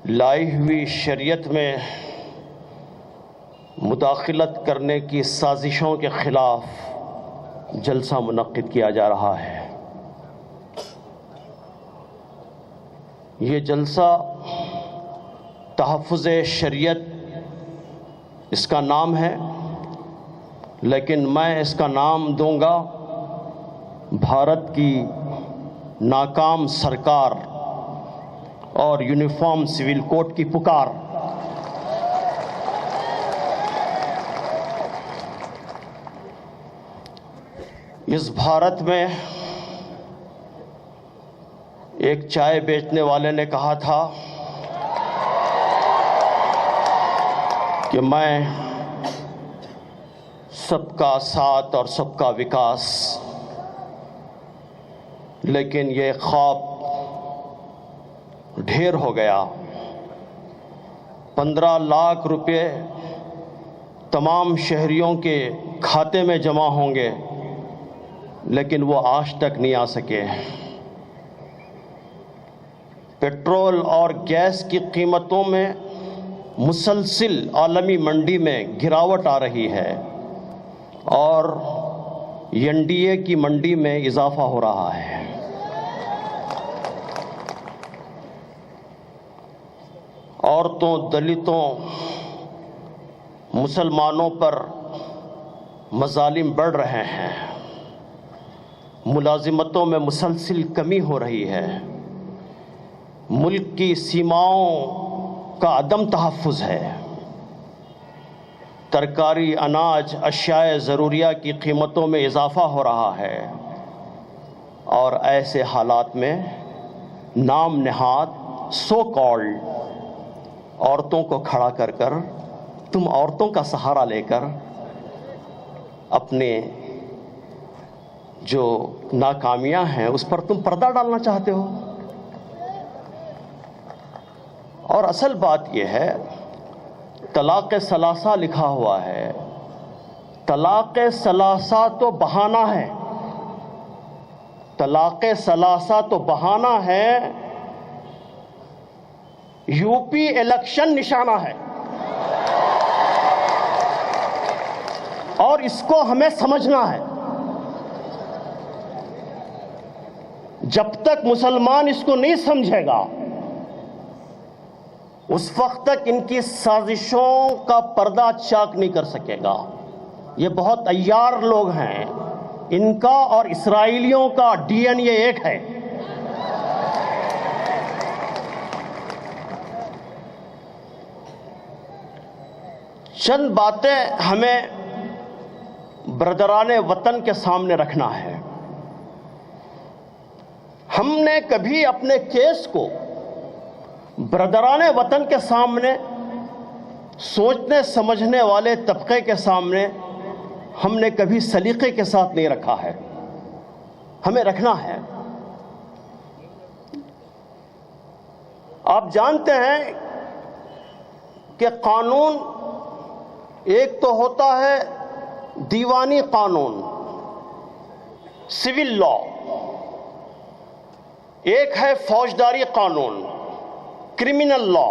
لائی ہوئی شریعت میں مداخلت کرنے کی سازشوں کے خلاف جلسہ منعقد کیا جا رہا ہے۔ یہ جلسہ تحفظ شریعت اس کا نام ہے، لیکن میں اس کا نام دوں گا بھارت کی ناکام سرکار اور یونیفارم سول کوڈ کی پکار۔ اس بھارت میں ایک چائے بیچنے والے نے کہا تھا کہ میں سب کا ساتھ اور سب کا وکاس، لیکن یہ خواب ڈھیر ہو گیا۔ 15 لاکھ روپے تمام شہریوں کے کھاتے میں جمع ہوں گے، لیکن وہ آج تک نہیں آ سکے۔ پیٹرول اور گیس کی قیمتوں میں مسلسل عالمی منڈی میں گراوٹ آ رہی ہے اور این ڈی اے کی منڈی میں اضافہ ہو رہا ہے۔ عورتوں، دلتوں، مسلمانوں پر مظالم بڑھ رہے ہیں، ملازمتوں میں مسلسل کمی ہو رہی ہے، ملک کی سیماؤں کا عدم تحفظ ہے، ترکاری، اناج، اشیاء ضروریہ کی قیمتوں میں اضافہ ہو رہا ہے، اور ایسے حالات میں نام نہاد سو کالڈ عورتوں کو کھڑا کر کر تم عورتوں کا سہارا لے کر اپنے جو ناکامیاں ہیں اس پر تم پردہ ڈالنا چاہتے ہو۔ اور اصل بات یہ ہے، طلاق ثلاثہ لکھا ہوا ہے۔ طلاق ثلاثہ تو بہانہ ہے، طلاق ثلاثہ تو بہانہ ہے، یو پی الیکشن نشانہ ہے، اور اس کو ہمیں سمجھنا ہے۔ جب تک مسلمان اس کو نہیں سمجھے گا، اس وقت تک ان کی سازشوں کا پردہ چاک نہیں کر سکے گا۔ یہ بہت عیار لوگ ہیں، ان کا اور اسرائیلیوں کا ڈی این اے ایک ہے۔ چند باتیں ہمیں برادران وطن کے سامنے رکھنا ہے۔ ہم نے کبھی اپنے کیس کو برادران وطن کے سامنے، سوچنے سمجھنے والے طبقے کے سامنے ہم نے کبھی سلیقے کے ساتھ نہیں رکھا ہے۔ ہمیں رکھنا ہے۔ آپ جانتے ہیں کہ قانون ایک تو ہوتا ہے دیوانی قانون، سول لا، ایک ہے فوجداری قانون، کرمنل لا۔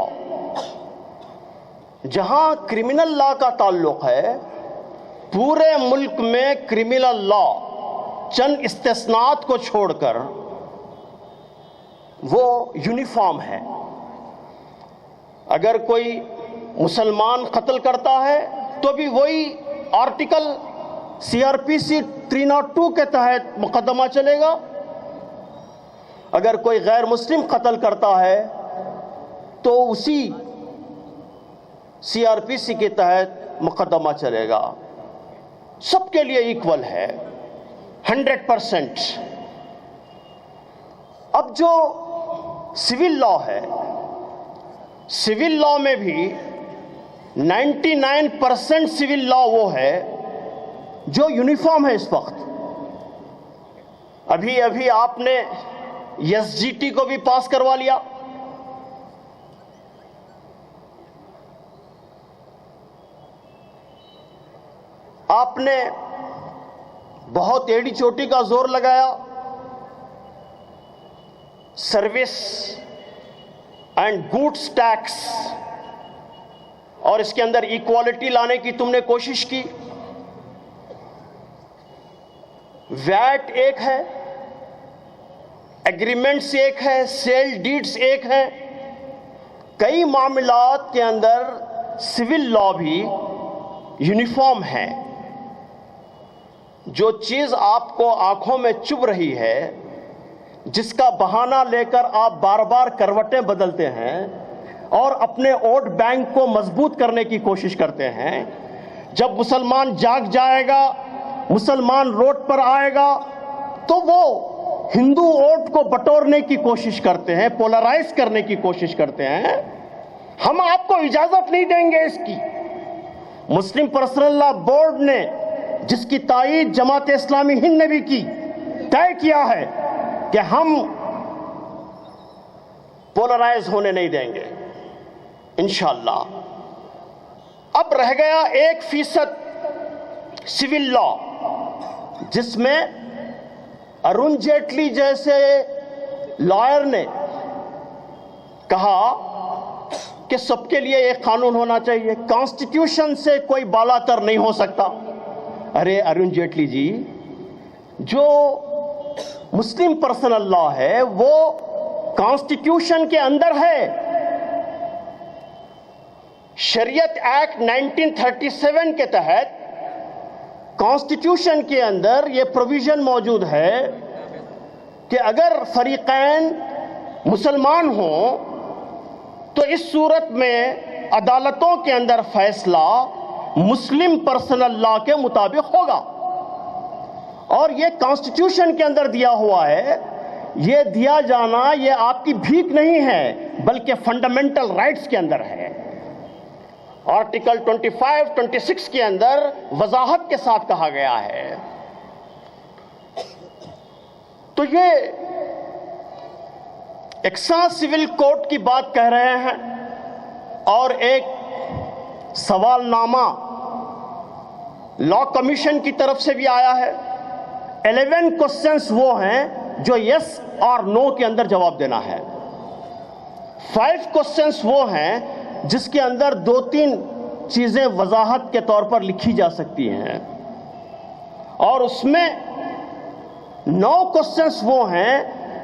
جہاں کرمنل لا کا تعلق ہے، پورے ملک میں کرمنل لا چند استثناءات کو چھوڑ کر وہ یونیفارم ہے۔ اگر کوئی مسلمان قتل کرتا ہے تو بھی وہی آرٹیکل CRPC 302 کے تحت مقدمہ چلے گا۔ اگر کوئی غیر مسلم قتل کرتا ہے تو اسی CRPC کے تحت مقدمہ چلے گا۔ سب کے لیے ایکول ہے، 100%۔ اب جو سول لا ہے، سول لا میں بھی 99% سول لا وہ ہے جو یونیفارم ہے اس وقت۔ ابھی آپ نے SGT کو بھی پاس کروا لیا۔ آپ نے بہت ایڑی چوٹی کا زور لگایا، سروس اینڈ گوڈس ٹیکس، اور اس کے اندر ایکوالٹی لانے کی تم نے کوشش کی. ویٹ ایک ہے، ایگریمنٹس ایک ہے، سیل ڈیڈز ایک ہے. کئی معاملات کے اندر سول لا بھی یونیفارم ہے. جو چیز آپ کو آنکھوں میں چبھ رہی ہے، جس کا بہانہ لے کر آپ بار بار کروٹیں بدلتے ہیں اور اپنے ووٹ بینک کو مضبوط کرنے کی کوشش کرتے ہیں، جب مسلمان جاگ جائے گا، مسلمان روڈ پر آئے گا، تو وہ ہندو ووٹ کو بٹورنے کی کوشش کرتے ہیں، پولرائز کرنے کی کوشش کرتے ہیں. ہم آپ کو اجازت نہیں دیں گے اس کی. مسلم پرسنل لا بورڈ نے، جس کی تائید جماعت اسلامی ہند نے بھی کی، طے کیا ہے کہ ہم پولرائز ہونے نہیں دیں گے انشاءاللہ. اب رہ گیا 1% سول لا، جس میں ارون جیٹلی جیسے لائر نے کہا کہ سب کے لیے ایک قانون ہونا چاہیے، کانسٹیٹیوشن سے کوئی بالا تر نہیں ہو سکتا. ارے ارون جیٹلی جی، جو مسلم پرسنل لا ہے وہ کانسٹیٹیوشن کے اندر ہے. شریعت ایکٹ 1937 کے تحت کانسٹیٹیوشن کے اندر یہ پروویژن موجود ہے کہ اگر فریقین مسلمان ہوں تو اس صورت میں عدالتوں کے اندر فیصلہ مسلم پرسنل لا کے مطابق ہوگا. اور یہ کانسٹیٹیوشن کے اندر دیا ہوا ہے. یہ دیا جانا یہ آپ کی بھیک نہیں ہے، بلکہ فنڈامنٹل رائٹس کے اندر ہے. آرٹیکل 25, 26 کے اندر وضاحت کے ساتھ کہا گیا ہے. تو یہ یکساں سول کوڈ کی بات کہہ رہے ہیں، اور ایک سوال نامہ لا کمیشن کی طرف سے بھی آیا ہے. 11 کوسچنز وہ ہیں جو یس اور نو کے اندر جواب دینا ہے. 5 کوسچنز وہ ہیں جس کے اندر 2-3 چیزیں وضاحت کے طور پر لکھی جا سکتی ہیں، اور اس میں 9 کوسچنز وہ ہیں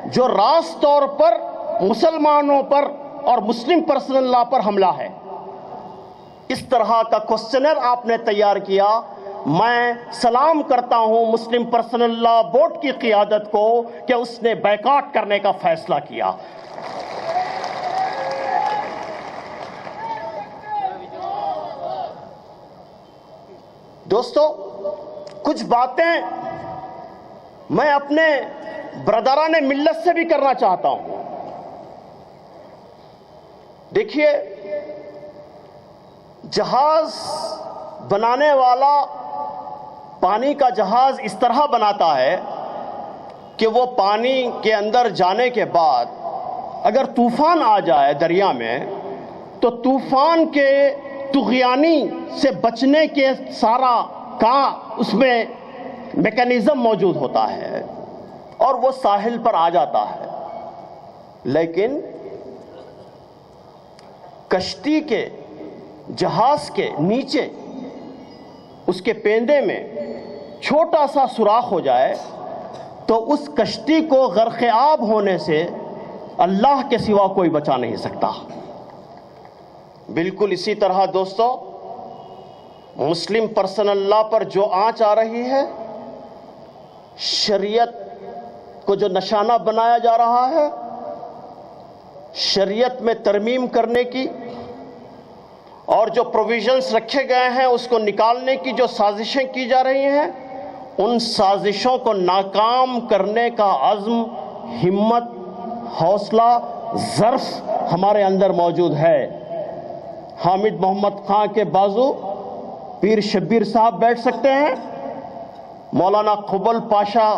جو راست طور پر مسلمانوں پر اور مسلم پرسنل لا پر حملہ ہے. اس طرح کا کوسچنر آپ نے تیار کیا. میں سلام کرتا ہوں مسلم پرسنل لا بورڈ کی قیادت کو کہ اس نے بائیکاٹ کرنے کا فیصلہ کیا. دوستو، کچھ باتیں میں اپنے برادران ملت سے بھی کرنا چاہتا ہوں. دیکھیے، جہاز بنانے والا پانی کا جہاز اس طرح بناتا ہے کہ وہ پانی کے اندر جانے کے بعد اگر طوفان آ جائے دریا میں تو طوفان کے طغیانی سے بچنے کے سارا کا اس میں میکانزم موجود ہوتا ہے اور وہ ساحل پر آ جاتا ہے. لیکن کشتی کے جہاز کے نیچے اس کے پیندے میں چھوٹا سا سوراخ ہو جائے تو اس کشتی کو غرق آب ہونے سے اللہ کے سوا کوئی بچا نہیں سکتا. بالکل اسی طرح دوستو، مسلم پرسنل لا پر جو آنچ آ رہی ہے، شریعت کو جو نشانہ بنایا جا رہا ہے، شریعت میں ترمیم کرنے کی اور جو پروویژنز رکھے گئے ہیں اس کو نکالنے کی جو سازشیں کی جا رہی ہیں، ان سازشوں کو ناکام کرنے کا عزم، ہمت، حوصلہ، ظرف ہمارے اندر موجود ہے. حامد محمد خان کے بازو پیر شبیر صاحب بیٹھ سکتے ہیں، مولانا قبل پاشا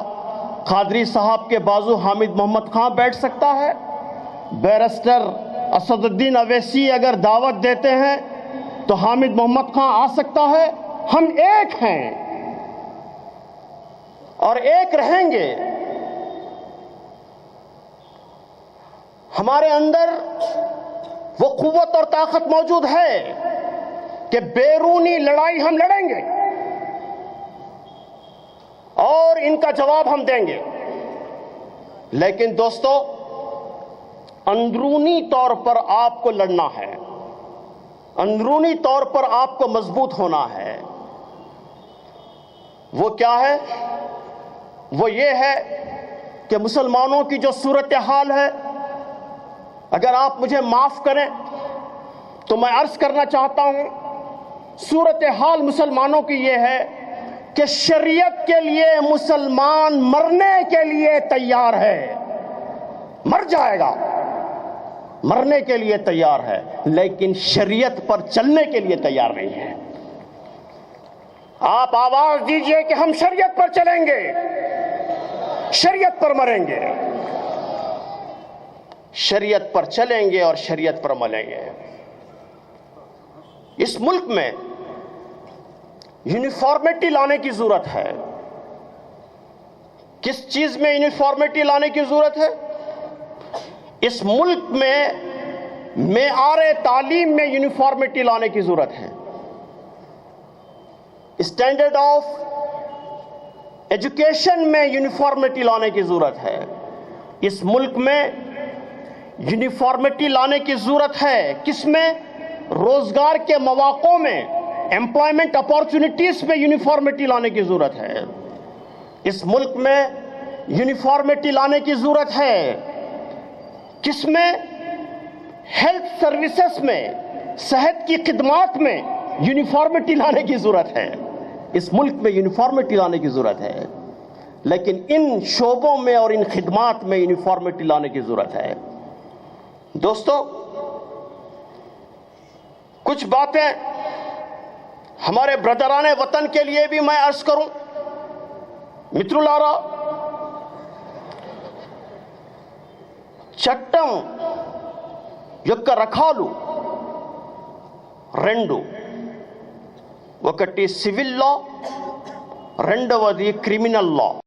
قادری صاحب کے بازو حامد محمد خان بیٹھ سکتا ہے، بیرسٹر اسد الدین اویسی اگر دعوت دیتے ہیں تو حامد محمد خان آ سکتا ہے. ہم ایک ہیں اور ایک رہیں گے. ہمارے اندر وہ قوت اور طاقت موجود ہے کہ بیرونی لڑائی ہم لڑیں گے اور ان کا جواب ہم دیں گے، لیکن دوستو اندرونی طور پر آپ کو لڑنا ہے، اندرونی طور پر آپ کو مضبوط ہونا ہے۔ وہ کیا ہے؟ وہ یہ ہے کہ مسلمانوں کی جو صورتحال ہے، اگر آپ مجھے معاف کریں تو میں عرض کرنا چاہتا ہوں، صورتحال مسلمانوں کی یہ ہے کہ شریعت کے لیے مسلمان مرنے کے لیے تیار ہے، مر جائے گا، مرنے کے لیے تیار ہے، لیکن شریعت پر چلنے کے لیے تیار نہیں ہے۔ آپ آواز دیجئے کہ ہم شریعت پر چلیں گے، شریعت پر مریں گے، شریعت پر چلیں گے اور شریعت پر مریں گے۔ اس ملک میں یونیفارمٹی لانے کی ضرورت ہے۔ کس چیز میں یونیفارمٹی لانے کی ضرورت ہے؟ اس ملک میں معیار تعلیم میں یونیفارمٹی لانے کی ضرورت ہے۔ اسٹینڈرڈ آف ایجوکیشن میں یونیفارمٹی لانے کی ضرورت ہے۔ اس ملک میں یونیفارمٹی لانے کی ضرورت ہے۔ کس میں؟ روزگار کے مواقع میں، ایمپلائمنٹ اپارچونٹیز میں یونیفارمٹی لانے کی ضرورت ہے۔ اس ملک میں یونیفارمٹی لانے کی ضرورت ہے۔ کس میں؟ ہیلتھ سروسز میں، صحت کی خدمات میں یونیفارمٹی لانے کی ضرورت ہے۔ اس ملک میں یونیفارمٹی لانے کی ضرورت ہے، لیکن ان شعبوں میں اور ان خدمات میں یونیفارمٹی لانے کی ضرورت ہے۔ دوستو کچھ باتیں ہمارے برادران وطن کے لیے بھی میں عرض کروں۔ مترلارا، చట్టం యొక్క రకాలు రెండు, ఒకటి సివిల్ లా, రెండవది క్రిమినల్ లా।